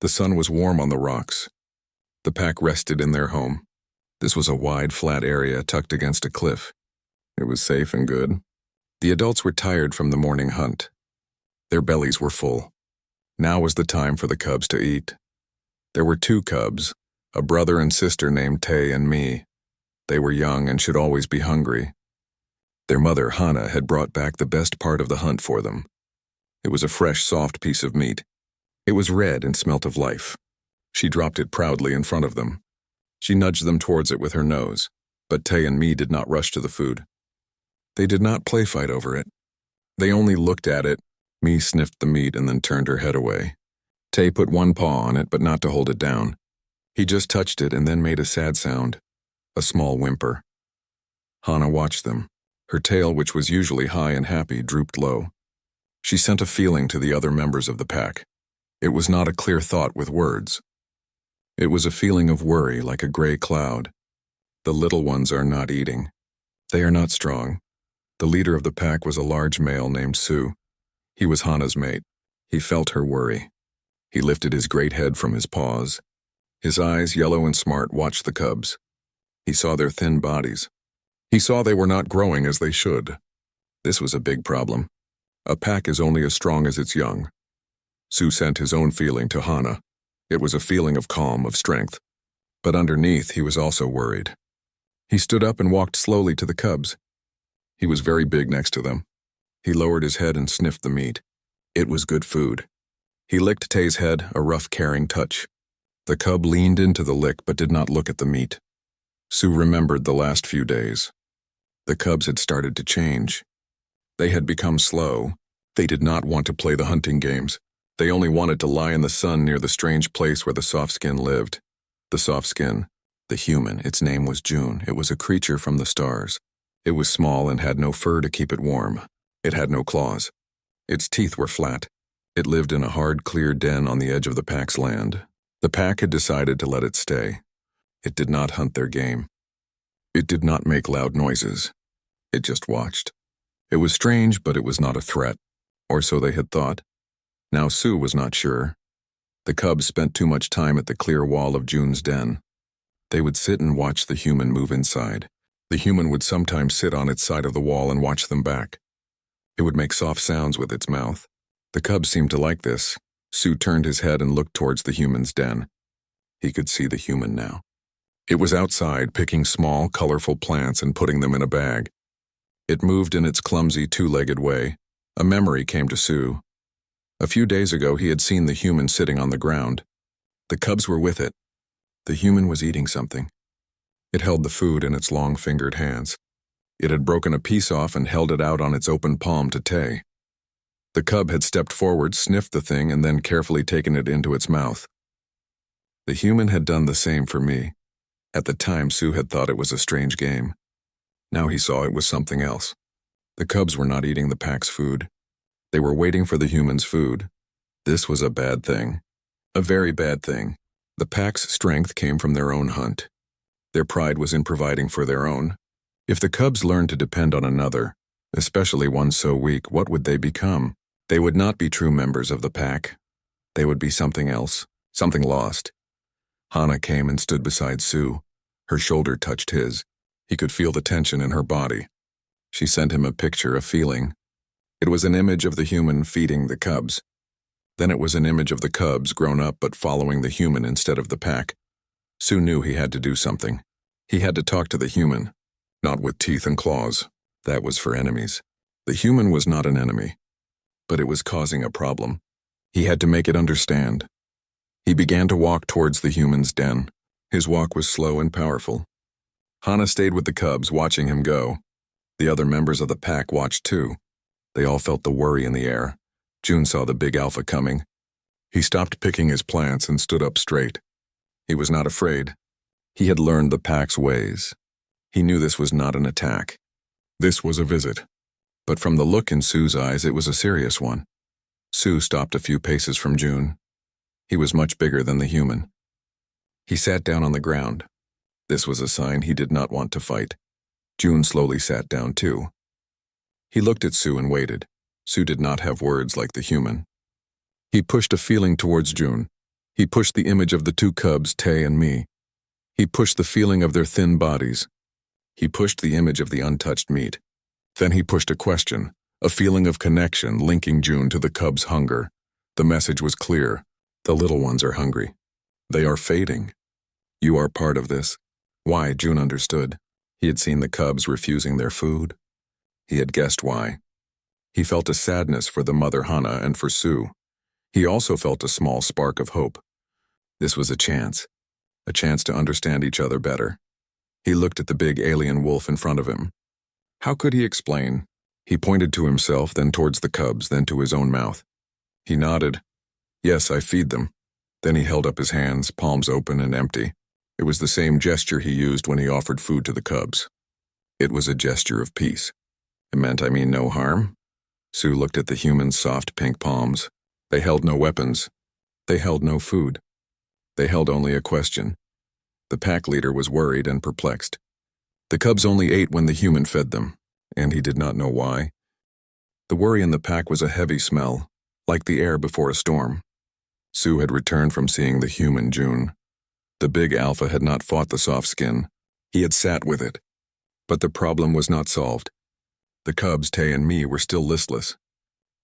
The sun was warm on the rocks. The pack rested in their home. This was a wide, flat area tucked against a cliff. It was safe and good. The adults were tired from the morning hunt. Their bellies were full. Now was the time for the cubs to eat. There were 2 cubs, a brother and sister named Tay and Me. They were young and should always be hungry. Their mother, Hannah, had brought back the best part of the hunt for them. It was a fresh, soft piece of meat. It was red and smelt of life. She dropped it proudly in front of them. She nudged them towards it with her nose, but Tay and Me did not rush to the food. They did not play fight over it. They only looked at it. Me sniffed the meat and then turned her head away. Tay put one paw on it, but not to hold it down. He just touched it and then made a sad sound, a small whimper. Hannah watched them. Her tail, which was usually high and happy, drooped low. She sent a feeling to the other members of the pack. It was not a clear thought with words. It was a feeling of worry like a gray cloud. The little ones are not eating. They are not strong. The leader of the pack was a large male named Sue. He was Hannah's mate. He felt her worry. He lifted his great head from his paws. His eyes, yellow and smart, watched the cubs. He saw their thin bodies. He saw they were not growing as they should. This was a big problem. A pack is only as strong as its young. Sue sent his own feeling to Hannah. It was a feeling of calm, of strength. But underneath, he was also worried. He stood up and walked slowly to the cubs. He was very big next to them. He lowered his head and sniffed the meat. It was good food. He licked Tay's head, a rough, caring touch. The cub leaned into the lick but did not look at the meat. Sue remembered the last few days. The cubs had started to change. They had become slow. They did not want to play the hunting games. They only wanted to lie in the sun near the strange place where the soft skin lived. The soft skin, the human, its name was June. It was a creature from the stars. It was small and had no fur to keep it warm. It had no claws. Its teeth were flat. It lived in a hard, clear den on the edge of the pack's land. The pack had decided to let it stay. It did not hunt their game. It did not make loud noises. It just watched. It was strange, but it was not a threat. Or so they had thought. Now Sue was not sure. The cubs spent too much time at the clear wall of June's den. They would sit and watch the human move inside. The human would sometimes sit on its side of the wall and watch them back. It would make soft sounds with its mouth. The cubs seemed to like this. Sue turned his head and looked towards the human's den. He could see the human now. It was outside, picking small, colorful plants and putting them in a bag. It moved in its clumsy, 2-legged way. A memory came to Sue. A few days ago, he had seen the human sitting on the ground. The cubs were with it. The human was eating something. It held the food in its long-fingered hands. It had broken a piece off and held it out on its open palm to Tay. The cub had stepped forward, sniffed the thing, and then carefully taken it into its mouth. The human had done the same for me. At the time, Sue had thought it was a strange game. Now he saw it was something else. The cubs were not eating the pack's food. They were waiting for the human's food. This was a bad thing. A very bad thing. The pack's strength came from their own hunt. Their pride was in providing for their own. If the cubs learned to depend on another, especially one so weak, what would they become? They would not be true members of the pack. They would be something else, something lost. Hannah came and stood beside Sue. Her shoulder touched his. He could feel the tension in her body. She sent him a picture, a feeling. It was an image of the human feeding the cubs. Then it was an image of the cubs grown up but following the human instead of the pack. Sue knew he had to do something. He had to talk to the human, not with teeth and claws. That was for enemies. The human was not an enemy, but it was causing a problem. He had to make it understand. He began to walk towards the human's den. His walk was slow and powerful. Hannah stayed with the cubs, watching him go. The other members of the pack watched too. They all felt the worry in the air. June saw the big alpha coming. He stopped picking his plants and stood up straight. He was not afraid. He had learned the pack's ways. He knew this was not an attack. This was a visit. But from the look in Sue's eyes, it was a serious one. Sue stopped a few paces from June. He was much bigger than the human. He sat down on the ground. This was a sign he did not want to fight. June slowly sat down too. He looked at Sue and waited. Sue did not have words like the human. He pushed a feeling towards June. He pushed the image of the two cubs, Tay and me. He pushed the feeling of their thin bodies. He pushed the image of the untouched meat. Then he pushed a question, a feeling of connection linking June to the cubs' hunger. The message was clear. The little ones are hungry. They are fading. You are part of this. Why, June understood. He had seen the cubs refusing their food. He had guessed why. He felt a sadness for the mother Hana and for Sue. He also felt a small spark of hope. This was a chance to understand each other better. He looked at the big alien wolf in front of him. How could he explain? He pointed to himself, then towards the cubs, then to his own mouth. He nodded. Yes, I feed them. Then he held up his hands, palms open and empty. It was the same gesture he used when he offered food to the cubs. It was a gesture of peace. It meant I mean no harm. Sue looked at the human's soft pink palms. They held no weapons. They held no food. They held only a question. The pack leader was worried and perplexed. The cubs only ate when the human fed them, and he did not know why. The worry in the pack was a heavy smell, like the air before a storm. Sue had returned from seeing the human June. The big alpha had not fought the soft skin. He had sat with it. But the problem was not solved. The cubs, Tay and me, were still listless.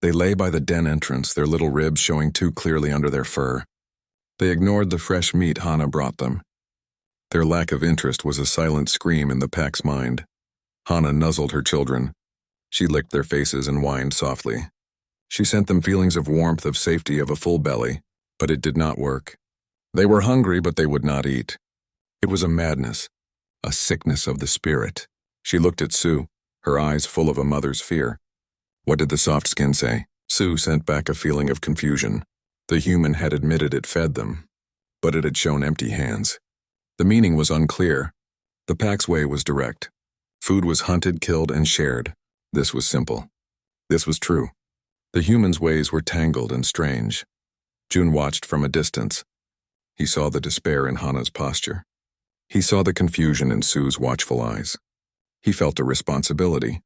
They lay by the den entrance, their little ribs showing too clearly under their fur. They ignored the fresh meat Hana brought them. Their lack of interest was a silent scream in the pack's mind. Hana nuzzled her children. She licked their faces and whined softly. She sent them feelings of warmth, of safety, of a full belly, but it did not work. They were hungry, but they would not eat. It was a madness, a sickness of the spirit. She looked at Sue, her eyes full of a mother's fear. What did the soft skin say? Sue sent back a feeling of confusion. The human had admitted it fed them, but it had shown empty hands. The meaning was unclear. The pack's way was direct. Food was hunted, killed, and shared. This was simple. This was true. The human's ways were tangled and strange. June watched from a distance. He saw the despair in Hana's posture. He saw the confusion in Sue's watchful eyes. He felt a responsibility.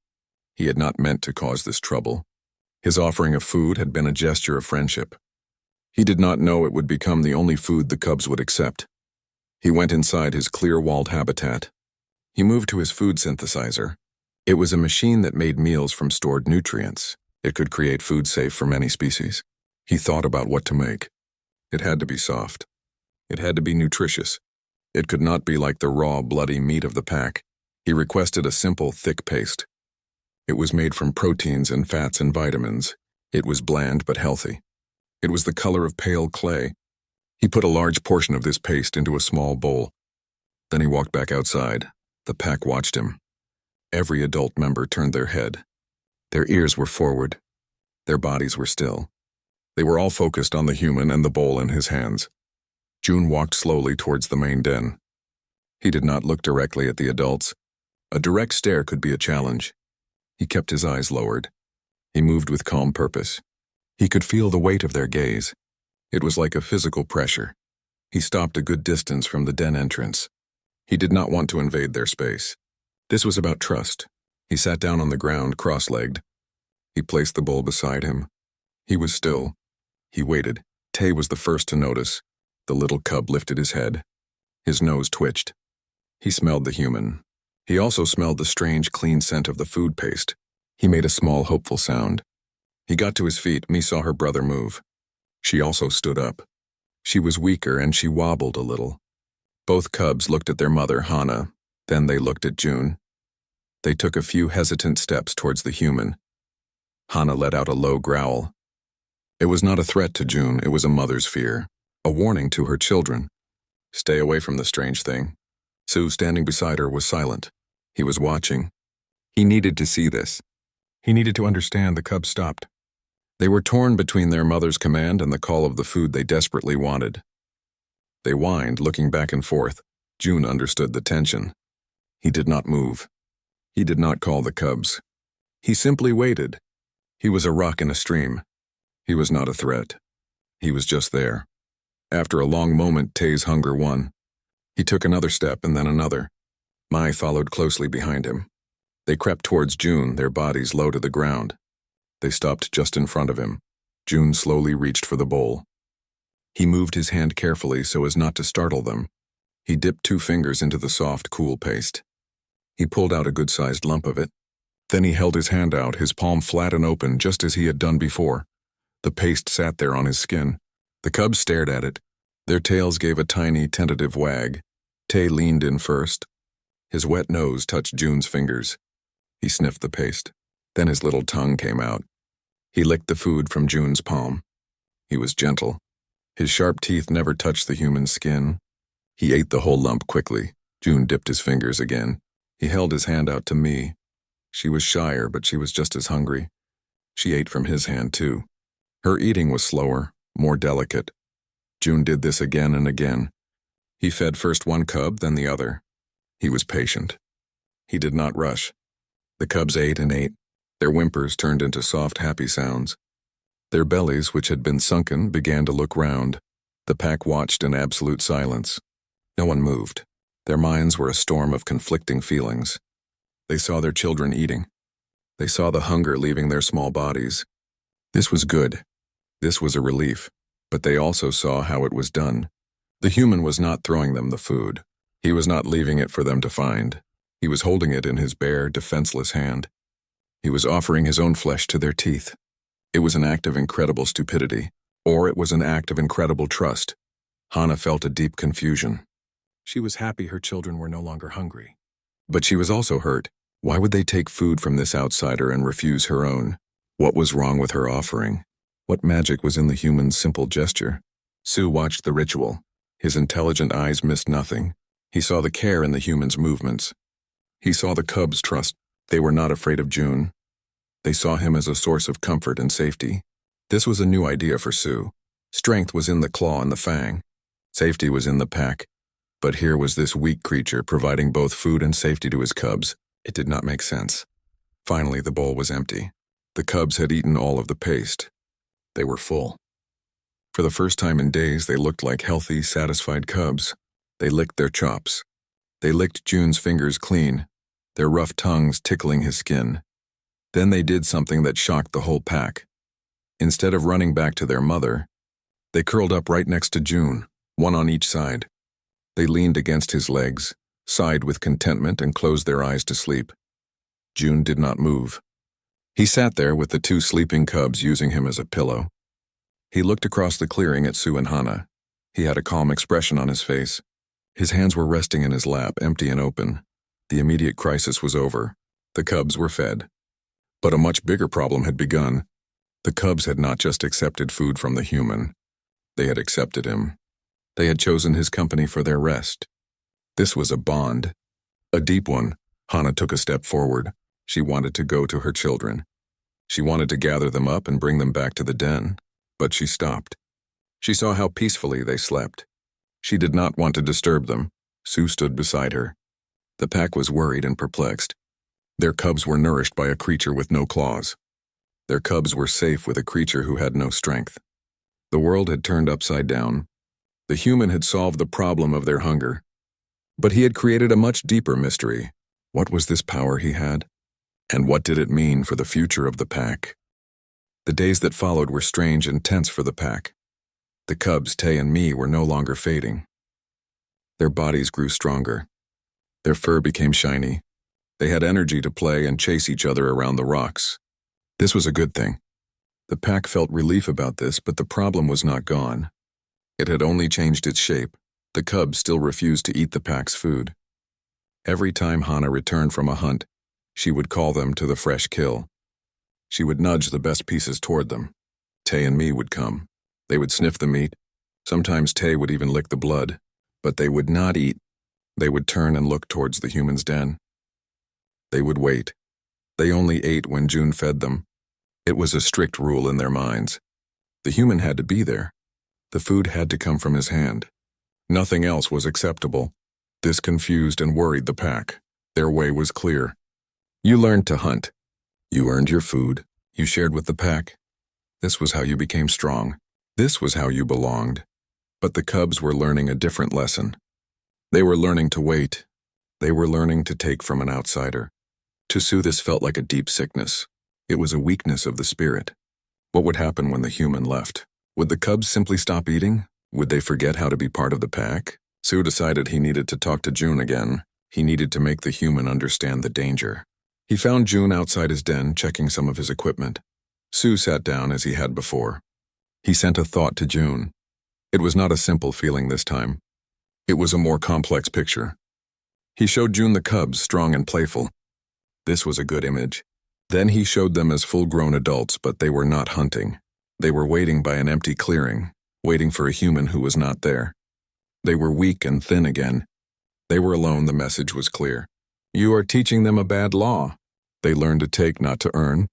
He had not meant to cause this trouble. His offering of food had been a gesture of friendship. He did not know it would become the only food the cubs would accept. He went inside his clear-walled habitat. He moved to his food synthesizer. It was a machine that made meals from stored nutrients. It could create food safe for many species. He thought about what to make. It had to be soft. It had to be nutritious. It could not be like the raw, bloody meat of the pack. He requested a simple, thick paste. It was made from proteins and fats and vitamins. It was bland but healthy. It was the color of pale clay. He put a large portion of this paste into a small bowl. Then he walked back outside. The pack watched him. Every adult member turned their head. Their ears were forward. Their bodies were still. They were all focused on the human and the bowl in his hands. June walked slowly towards the main den. He did not look directly at the adults. A direct stare could be a challenge. He kept his eyes lowered. He moved with calm purpose. He could feel the weight of their gaze. It was like a physical pressure. He stopped a good distance from the den entrance. He did not want to invade their space. This was about trust. He sat down on the ground, cross-legged. He placed the bowl beside him. He was still. He waited. Tay was the first to notice. The little cub lifted his head. His nose twitched. He smelled the human. He also smelled the strange, clean scent of the food paste. He made a small, hopeful sound. He got to his feet. Me saw her brother move. She also stood up. She was weaker and she wobbled a little. Both cubs looked at their mother, Hana. Then they looked at June. They took a few hesitant steps towards the human. Hana let out a low growl. It was not a threat to June, it was a mother's fear. A warning to her children. Stay away from the strange thing. Sue, standing beside her, was silent. He was watching. He needed to see this. He needed to understand. The cubs stopped. They were torn between their mother's command and the call of the food they desperately wanted. They whined, looking back and forth. June understood the tension. He did not move. He did not call the cubs. He simply waited. He was a rock in a stream. He was not a threat. He was just there. After a long moment, Tay's hunger won. He took another step and then another. Mai followed closely behind him. They crept towards June, their bodies low to the ground. They stopped just in front of him. June slowly reached for the bowl. He moved his hand carefully so as not to startle them. He dipped 2 fingers into the soft, cool paste. He pulled out a good-sized lump of it. Then he held his hand out, his palm flat and open, just as he had done before. The paste sat there on his skin. The cubs stared at it. Their tails gave a tiny, tentative wag. Tay leaned in first. His wet nose touched June's fingers. He sniffed the paste. Then his little tongue came out. He licked the food from June's palm. He was gentle. His sharp teeth never touched the human skin. He ate the whole lump quickly. June dipped his fingers again. He held his hand out to me. She was shyer, but she was just as hungry. She ate from his hand, too. Her eating was slower, more delicate. June did this again and again. He fed first one cub, then the other. He was patient. He did not rush. The cubs ate and ate. Their whimpers turned into soft, happy sounds. Their bellies, which had been sunken, began to look round. The pack watched in absolute silence. No one moved. Their minds were a storm of conflicting feelings. They saw their children eating. They saw the hunger leaving their small bodies. This was good. This was a relief. But they also saw how it was done. The human was not throwing them the food. He was not leaving it for them to find. He was holding it in his bare, defenseless hand. He was offering his own flesh to their teeth. It was an act of incredible stupidity, or it was an act of incredible trust. Hannah felt a deep confusion. She was happy her children were no longer hungry. But she was also hurt. Why would they take food from this outsider and refuse her own? What was wrong with her offering? What magic was in the human's simple gesture? Sue watched the ritual. His intelligent eyes missed nothing. He saw the care in the human's movements. He saw the cubs' trust. They were not afraid of June. They saw him as a source of comfort and safety. This was a new idea for Sue. Strength was in the claw and the fang. Safety was in the pack. But here was this weak creature providing both food and safety to his cubs. It did not make sense. Finally, the bowl was empty. The cubs had eaten all of the paste. They were full. For the first time in days, they looked like healthy, satisfied cubs. They licked their chops. They licked June's fingers clean, their rough tongues tickling his skin. Then they did something that shocked the whole pack. Instead of running back to their mother, they curled up right next to June, one on each side. They leaned against his legs, sighed with contentment, and closed their eyes to sleep. June did not move. He sat there with the 2 sleeping cubs using him as a pillow. He looked across the clearing at Sue and Hannah. He had a calm expression on his face. His hands were resting in his lap, empty and open. The immediate crisis was over. The cubs were fed. But a much bigger problem had begun. The cubs had not just accepted food from the human. They had accepted him. They had chosen his company for their rest. This was a bond. A deep one. Hannah took a step forward. She wanted to go to her children. She wanted to gather them up and bring them back to the den. But she stopped. She saw how peacefully they slept. She did not want to disturb them. Sue stood beside her. The pack was worried and perplexed. Their cubs were nourished by a creature with no claws. Their cubs were safe with a creature who had no strength. The world had turned upside down. The human had solved the problem of their hunger. But he had created a much deeper mystery. What was this power he had? And what did it mean for the future of the pack? The days that followed were strange and tense for the pack. The cubs, Tay and me, were no longer fading. Their bodies grew stronger. Their fur became shiny. They had energy to play and chase each other around the rocks. This was a good thing. The pack felt relief about this, but the problem was not gone. It had only changed its shape. The cubs still refused to eat the pack's food. Every time Hannah returned from a hunt, she would call them to the fresh kill. She would nudge the best pieces toward them. Tay and me would come. They would sniff the meat. Sometimes Tay would even lick the blood. But they would not eat. They would turn and look towards the human's den. They would wait. They only ate when June fed them. It was a strict rule in their minds. The human had to be there. The food had to come from his hand. Nothing else was acceptable. This confused and worried the pack. Their way was clear. You learned to hunt. You earned your food. You shared with the pack. This was how you became strong. This was how you belonged. But the cubs were learning a different lesson. They were learning to wait. They were learning to take from an outsider. To Sue, this felt like a deep sickness. It was a weakness of the spirit. What would happen when the human left? Would the cubs simply stop eating? Would they forget how to be part of the pack? Sue decided he needed to talk to June again. He needed to make the human understand the danger. He found June outside his den, checking some of his equipment. Sue sat down as he had before. He sent a thought to June. It was not a simple feeling this time. It was a more complex picture. He showed June the cubs, strong and playful. This was a good image. Then he showed them as full-grown adults, but they were not hunting. They were waiting by an empty clearing, waiting for a human who was not there. They were weak and thin again. They were alone. The message was clear. You are teaching them a bad law. They learn to take, not to earn.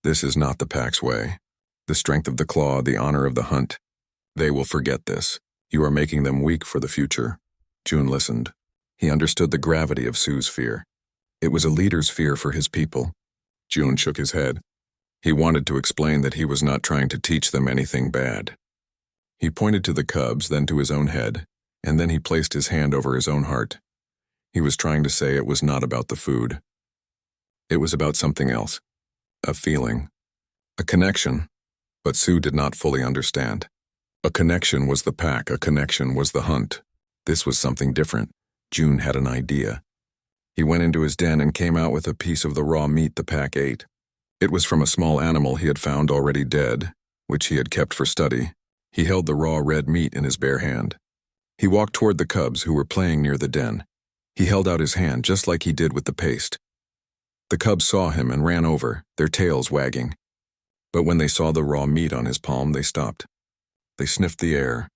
This is not the pack's way. The strength of the claw, the honor of the hunt. They will forget this. You are making them weak for the future. June listened. He understood the gravity of Sue's fear. It was a leader's fear for his people. June shook his head. He wanted to explain that he was not trying to teach them anything bad. He pointed to the cubs, then to his own head, and then he placed his hand over his own heart. He was trying to say it was not about the food. It was about something else. A feeling. A connection. But Sue did not fully understand. A connection was the pack, a connection was the hunt. This was something different. June had an idea. He went into his den and came out with a piece of the raw meat the pack ate. It was from a small animal he had found already dead, which he had kept for study. He held the raw red meat in his bare hand. He walked toward the cubs who were playing near the den. He held out his hand just like he did with the paste. The cubs saw him and ran over, their tails wagging. But when they saw the raw meat on his palm, they stopped. They sniffed the air.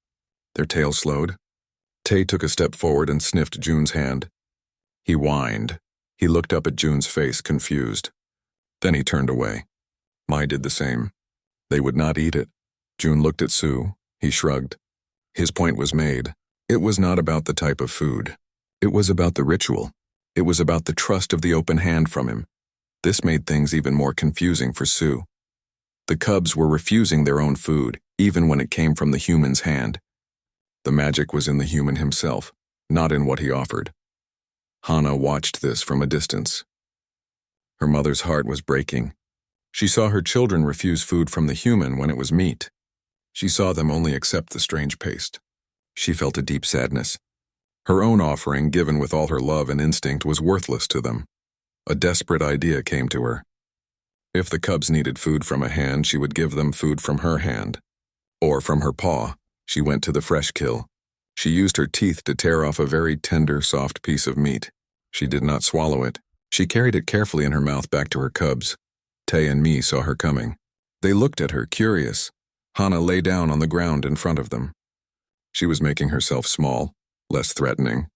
Their tails slowed. Tay took a step forward and sniffed June's hand. He whined. He looked up at June's face, confused. Then he turned away. Mai did the same. They would not eat it. June looked at Sue. He shrugged. His point was made. It was not about the type of food. It was about the ritual. It was about the trust of the open hand from him. This made things even more confusing for Sue. The cubs were refusing their own food, even when it came from the human's hand. The magic was in the human himself, not in what he offered. Hannah watched this from a distance. Her mother's heart was breaking. She saw her children refuse food from the human when it was meat. She saw them only accept the strange paste. She felt a deep sadness. Her own offering, given with all her love and instinct, was worthless to them. A desperate idea came to her. If the cubs needed food from a hand, she would give them food from her hand. Or from her paw. She went to the fresh kill. She used her teeth to tear off a very tender, soft piece of meat. She did not swallow it. She carried it carefully in her mouth back to her cubs. Tay and Me saw her coming. They looked at her, curious. Hannah lay down on the ground in front of them. She was making herself small, less threatening.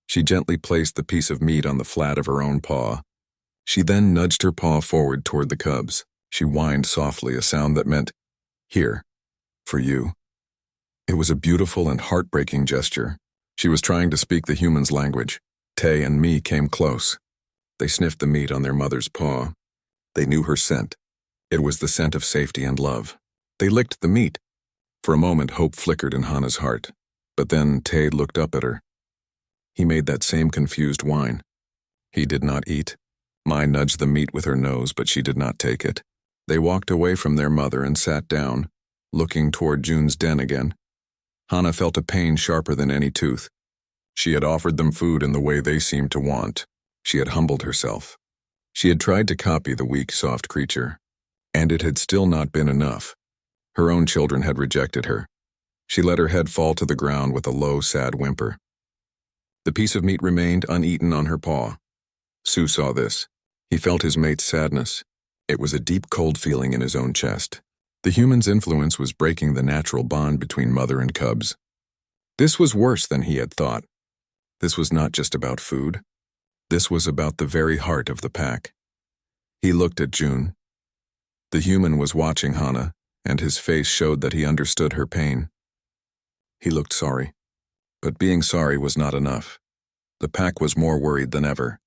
She gently placed the piece of meat on the flat of her own paw. She then nudged her paw forward toward the cubs. She whined softly, a sound that meant, "Here, for you." It was a beautiful and heartbreaking gesture. She was trying to speak the human's language. Tay and Me came close. They sniffed the meat on their mother's paw. They knew her scent. It was the scent of safety and love. They licked the meat. For a moment, hope flickered in Hannah's heart. But then Tay looked up at her. He made that same confused whine. He did not eat. Mai nudged the meat with her nose, but she did not take it. They walked away from their mother and sat down, looking toward June's den again. Hannah felt a pain sharper than any tooth. She had offered them food in the way they seemed to want. She had humbled herself. She had tried to copy the weak, soft creature. And it had still not been enough. Her own children had rejected her. She let her head fall to the ground with a low, sad whimper. The piece of meat remained uneaten on her paw. Sue saw this. He felt his mate's sadness. It was a deep, cold feeling in his own chest. The human's influence was breaking the natural bond between mother and cubs. This was worse than he had thought. This was not just about food. This was about the very heart of the pack. He looked at June. The human was watching Hannah, and his face showed that he understood her pain. He looked sorry. But being sorry was not enough. The pack was more worried than ever.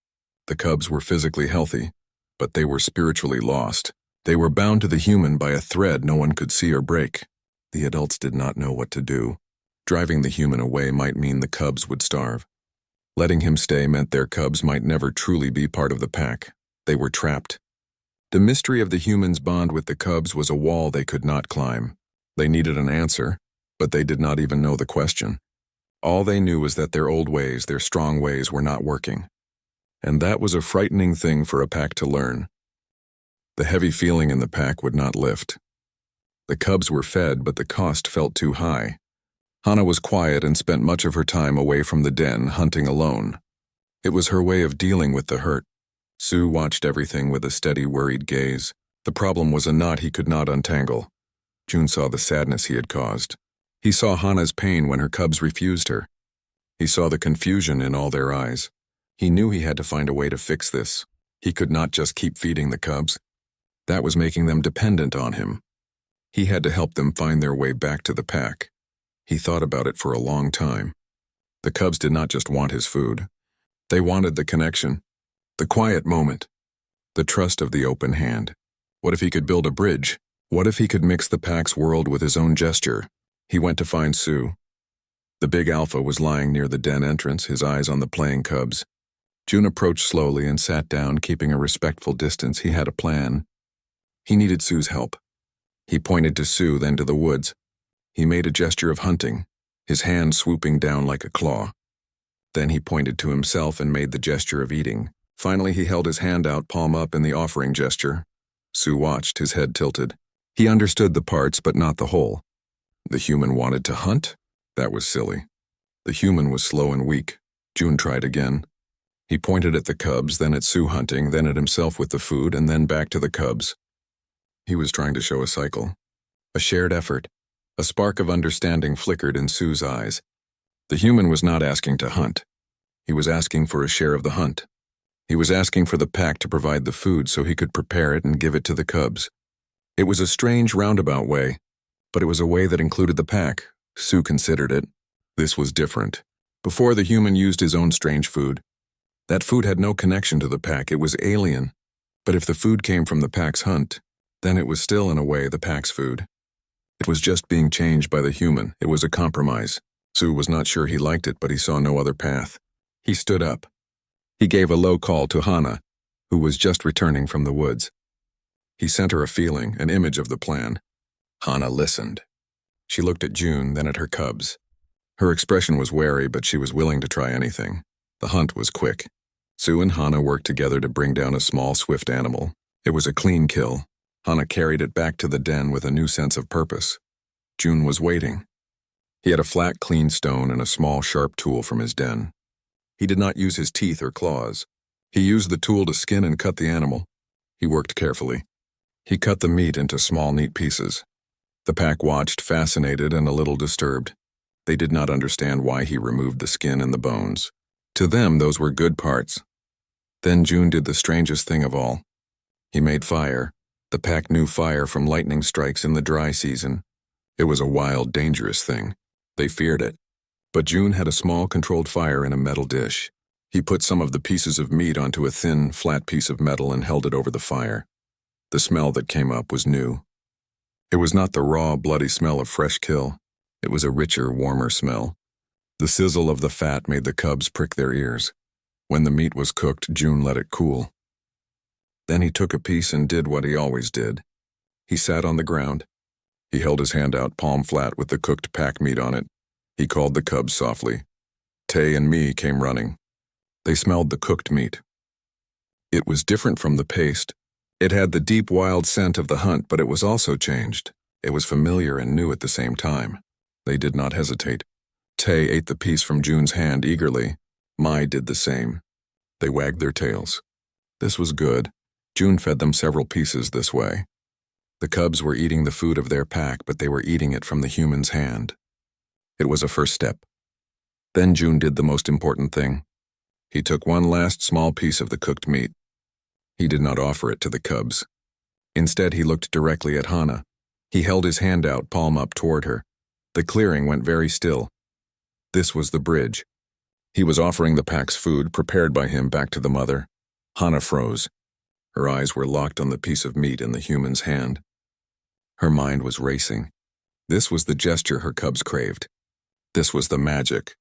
The cubs were physically healthy, but they were spiritually lost. They were bound to the human by a thread no one could see or break. The adults did not know what to do. Driving the human away might mean the cubs would starve. Letting him stay meant their cubs might never truly be part of the pack. They were trapped. The mystery of the human's bond with the cubs was a wall they could not climb. They needed an answer, But they did not even know the question. All they knew was that their old ways, their strong ways, were not working. And that was a frightening thing for a pack to learn. The heavy feeling in the pack would not lift. The cubs were fed, but the cost felt too high. Hana was quiet and spent much of her time away from the den, hunting alone. It was her way of dealing with the hurt. Sue watched everything with a steady, worried gaze. The problem was a knot he could not untangle. June saw the sadness he had caused. He saw Hana's pain when her cubs refused her. He saw the confusion in all their eyes. He knew he had to find a way to fix this. He could not just keep feeding the cubs. That was making them dependent on him. He had to help them find their way back to the pack. He thought about it for a long time. The cubs did not just want his food. They wanted the connection, the quiet moment, the trust of the open hand. What if he could build a bridge? What if he could mix the pack's world with his own gesture? He went to find Sue. The big alpha was lying near the den entrance, his eyes on the playing cubs. June approached slowly and sat down, keeping a respectful distance. He had a plan. He needed Sue's help. He pointed to Sue, then to the woods. He made a gesture of hunting, his hand swooping down like a claw. Then he pointed to himself and made the gesture of eating. Finally, he held his hand out, palm up, in the offering gesture. Sue watched, his head tilted. He understood the parts, but not the whole. The human wanted to hunt? That was silly. The human was slow and weak. June tried again. He pointed at the cubs, then at Sue hunting, then at himself with the food, and then back to the cubs. He was trying to show a cycle, a shared effort. A spark of understanding flickered in Sue's eyes. The human was not asking to hunt. He was asking for a share of the hunt. He was asking for the pack to provide the food so he could prepare it and give it to the cubs. It was a strange roundabout way, but it was a way that included the pack. Sue considered it. This was different. Before, the human used his own strange food. That food had no connection to the pack. It was alien. But if the food came from the pack's hunt, then it was still, in a way, the pack's food. It was just being changed by the human. It was a compromise. Sue was not sure he liked it, but he saw no other path. He stood up. He gave a low call to Hana, who was just returning from the woods. He sent her a feeling, an image of the plan. Hana listened. She looked at June, then at her cubs. Her expression was wary, but she was willing to try anything. The hunt was quick. Sue and Hana worked together to bring down a small, swift animal. It was a clean kill. Hana carried it back to the den with a new sense of purpose. June was waiting. He had a flat, clean stone and a small, sharp tool from his den. He did not use his teeth or claws. He used the tool to skin and cut the animal. He worked carefully. He cut the meat into small, neat pieces. The pack watched, fascinated and a little disturbed. They did not understand why he removed the skin and the bones. To them, those were good parts. Then June did the strangest thing of all. He made fire. The pack knew fire from lightning strikes in the dry season. It was a wild, dangerous thing. They feared it. But June had a small, controlled fire in a metal dish. He put some of the pieces of meat onto a thin, flat piece of metal and held it over the fire. The smell that came up was new. It was not the raw, bloody smell of fresh kill. It was a richer, warmer smell. The sizzle of the fat made the cubs prick their ears. When the meat was cooked, June let it cool. Then he took a piece and did what he always did. He sat on the ground. He held his hand out palm flat with the cooked pack meat on it. He called the cubs softly. Tay and Me came running. They smelled the cooked meat. It was different from the paste. It had the deep, wild scent of the hunt, but it was also changed. It was familiar and new at the same time. They did not hesitate. Tay ate the piece from June's hand eagerly. Mai did the same. They wagged their tails. This was good. June fed them several pieces this way. The cubs were eating the food of their pack, but they were eating it from the human's hand. It was a first step. Then June did the most important thing. He took one last small piece of the cooked meat. He did not offer it to the cubs. Instead, he looked directly at Hana. He held his hand out, palm up, toward her. The clearing went very still. This was the bridge. He was offering the pack's food, prepared by him, back to the mother. Hana froze. Her eyes were locked on the piece of meat in the human's hand. Her mind was racing. This was the gesture her cubs craved. This was the magic.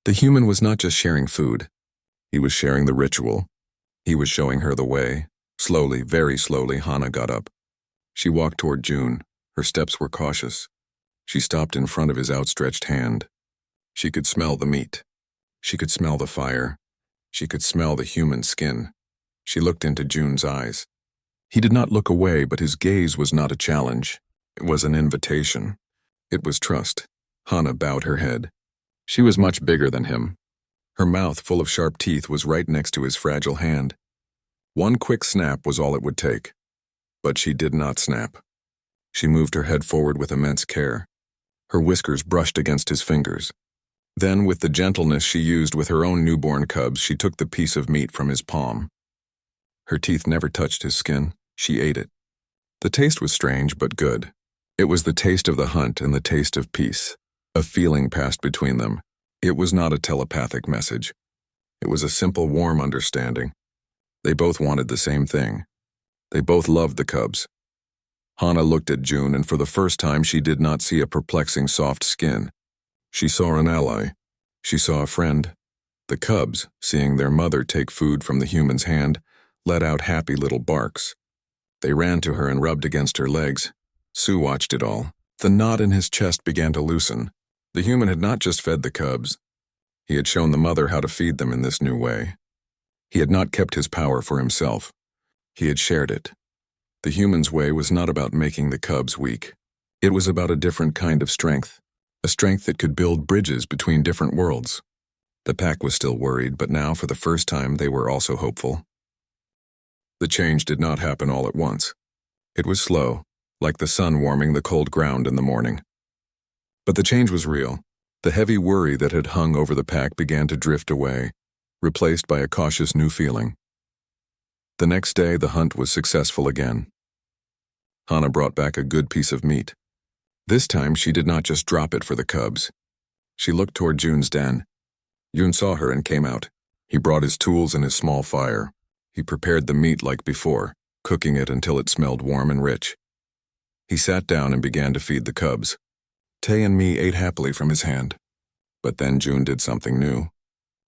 The human was not just sharing food. He was sharing the ritual. He was showing her the way. Slowly, very slowly, Hana got up. She walked toward June. Her steps were cautious. She stopped in front of his outstretched hand. She could smell the meat. She could smell the fire. She could smell the human skin. She looked into June's eyes. He did not look away, but his gaze was not a challenge. It was an invitation. It was trust. Hana bowed her head. She was much bigger than him. Her mouth, full of sharp teeth, was right next to his fragile hand. One quick snap was all it would take. But she did not snap. She moved her head forward with immense care. Her whiskers brushed against his fingers. Then, with the gentleness she used with her own newborn cubs, she took the piece of meat from his palm. Her teeth never touched his skin. She ate it. The taste was strange, but good. It was the taste of the hunt and the taste of peace. A feeling passed between them. It was not a telepathic message. It was a simple, warm understanding. They both wanted the same thing. They both loved the cubs. Hana looked at June, and for the first time she did not see a perplexing soft skin. She saw an ally. She saw a friend. The cubs, seeing their mother take food from the human's hand, let out happy little barks. They ran to her and rubbed against her legs. Sue watched it all. The knot in his chest began to loosen. The human had not just fed the cubs. He had shown the mother how to feed them in this new way. He had not kept his power for himself. He had shared it. The human's way was not about making the cubs weak. It was about a different kind of strength, a strength that could build bridges between different worlds. The pack was still worried, but now, for the first time, they were also hopeful. The change did not happen all at once. It was slow, like the sun warming the cold ground in the morning. But the change was real. The heavy worry that had hung over the pack began to drift away, replaced by a cautious new feeling. The next day, the hunt was successful again. Hana brought back a good piece of meat. This time, she did not just drop it for the cubs. She looked toward June's den. June saw her and came out. He brought his tools and his small fire. He prepared the meat like before, cooking it until it smelled warm and rich. He sat down and began to feed the cubs. Tay and me ate happily from his hand. But then June did something new.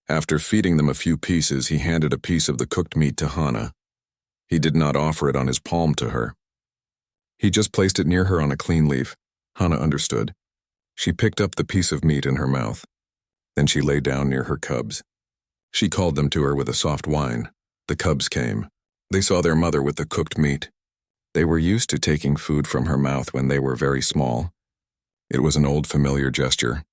After feeding them a few pieces, he handed a piece of the cooked meat to Hana. He did not offer it on his palm to her. He just placed it near her on a clean leaf. Hana understood. She picked up the piece of meat in her mouth. Then she lay down near her cubs. She called them to her with a soft whine. The cubs came. They saw their mother with the cooked meat. They were used to taking food from her mouth when they were very small. It was an old familiar gesture.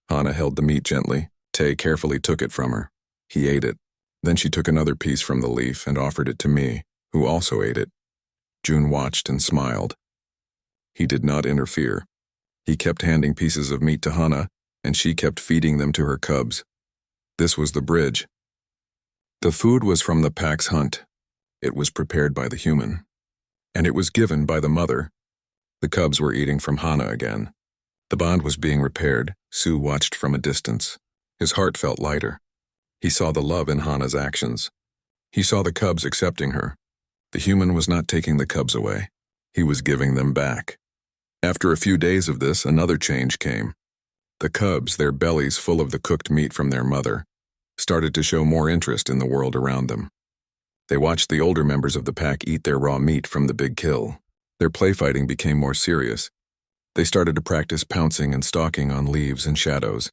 Hana held the meat gently. Tay carefully took it from her. He ate it. Then she took another piece from the leaf and offered it to me, who also ate it. June watched and smiled. He did not interfere. He kept handing pieces of meat to Hana, and she kept feeding them to her cubs. This was the bridge. The food was from the pack's hunt. It was prepared by the human. And it was given by the mother. The cubs were eating from Hana again. The bond was being repaired. Sue watched from a distance. His heart felt lighter. He saw the love in Hana's actions. He saw the cubs accepting her. The human was not taking the cubs away. He was giving them back. After a few days of this, another change came. The cubs, their bellies full of the cooked meat from their mother, started to show more interest in the world around them. They watched the older members of the pack eat their raw meat from the big kill. Their playfighting became more serious. They started to practice pouncing and stalking on leaves and shadows.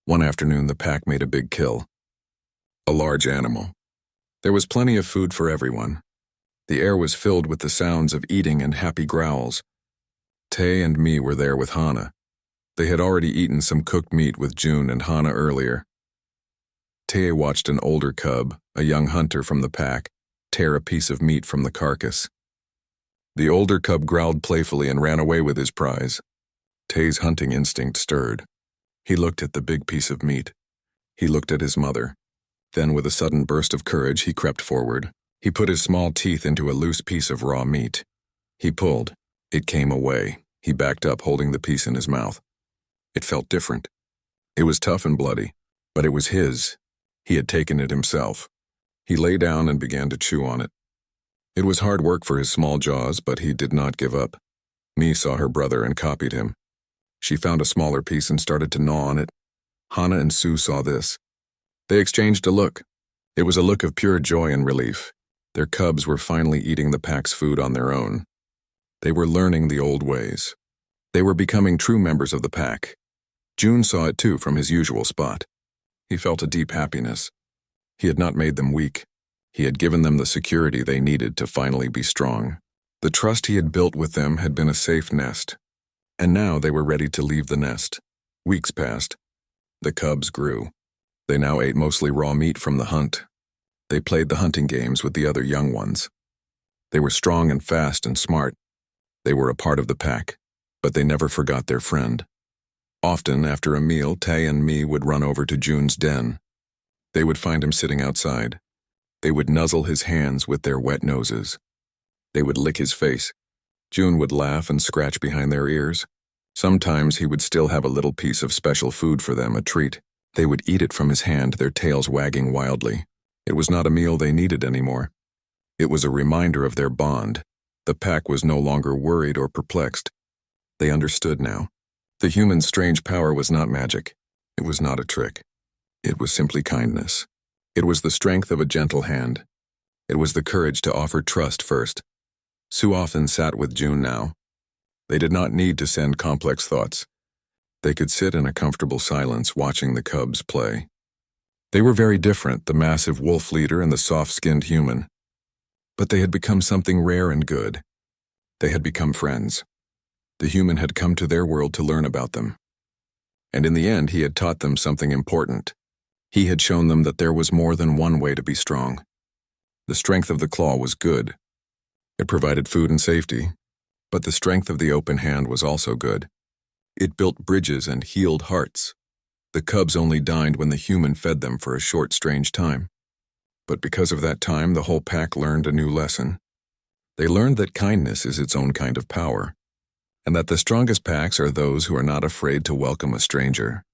One afternoon, the pack made a big kill. A large animal. There was plenty of food for everyone. The air was filled with the sounds of eating and happy growls. Tay and me were there with Hana. They had already eaten some cooked meat with June and Hana earlier. Tay watched an older cub, a young hunter from the pack, tear a piece of meat from the carcass. The older cub growled playfully and ran away with his prize. Tay's hunting instinct stirred. He looked at the big piece of meat. He looked at his mother. Then, with a sudden burst of courage, he crept forward. He put his small teeth into a loose piece of raw meat. He pulled. It came away. He backed up, holding the piece in his mouth. It felt different. It was tough and bloody, but it was his. He had taken it himself. He lay down and began to chew on it. It was hard work for his small jaws, but he did not give up. Mi saw her brother and copied him. She found a smaller piece and started to gnaw on it. Hana and Sue saw this. They exchanged a look. It was a look of pure joy and relief. Their cubs were finally eating the pack's food on their own. They were learning the old ways. They were becoming true members of the pack. June saw it too from his usual spot. He felt a deep happiness. He had not made them weak. He had given them the security they needed to finally be strong. The trust he had built with them had been a safe nest. And now they were ready to leave the nest. Weeks passed. The cubs grew. They now ate mostly raw meat from the hunt. They played the hunting games with the other young ones. They were strong and fast and smart. They were a part of the pack, but they never forgot their friend. Often, after a meal, Tay and me would run over to June's den. They would find him sitting outside. They would nuzzle his hands with their wet noses. They would lick his face. June would laugh and scratch behind their ears. Sometimes he would still have a little piece of special food for them, a treat. They would eat it from his hand, their tails wagging wildly. It was not a meal they needed anymore. It was a reminder of their bond. The pack was no longer worried or perplexed. They understood now. The human's strange power was not magic. It was not a trick. It was simply kindness. It was the strength of a gentle hand. It was the courage to offer trust first. Sue often sat with June now. They did not need to send complex thoughts. They could sit in a comfortable silence watching the cubs play. They were very different, the massive wolf leader and the soft-skinned human. But they had become something rare and good. They had become friends. The human had come to their world to learn about them. And in the end, he had taught them something important. He had shown them that there was more than one way to be strong. The strength of the claw was good. It provided food and safety, but the strength of the open hand was also good. It built bridges and healed hearts. The cubs only dined when the human fed them for a short, strange time. But because of that time, the whole pack learned a new lesson. They learned that kindness is its own kind of power, and that the strongest packs are those who are not afraid to welcome a stranger.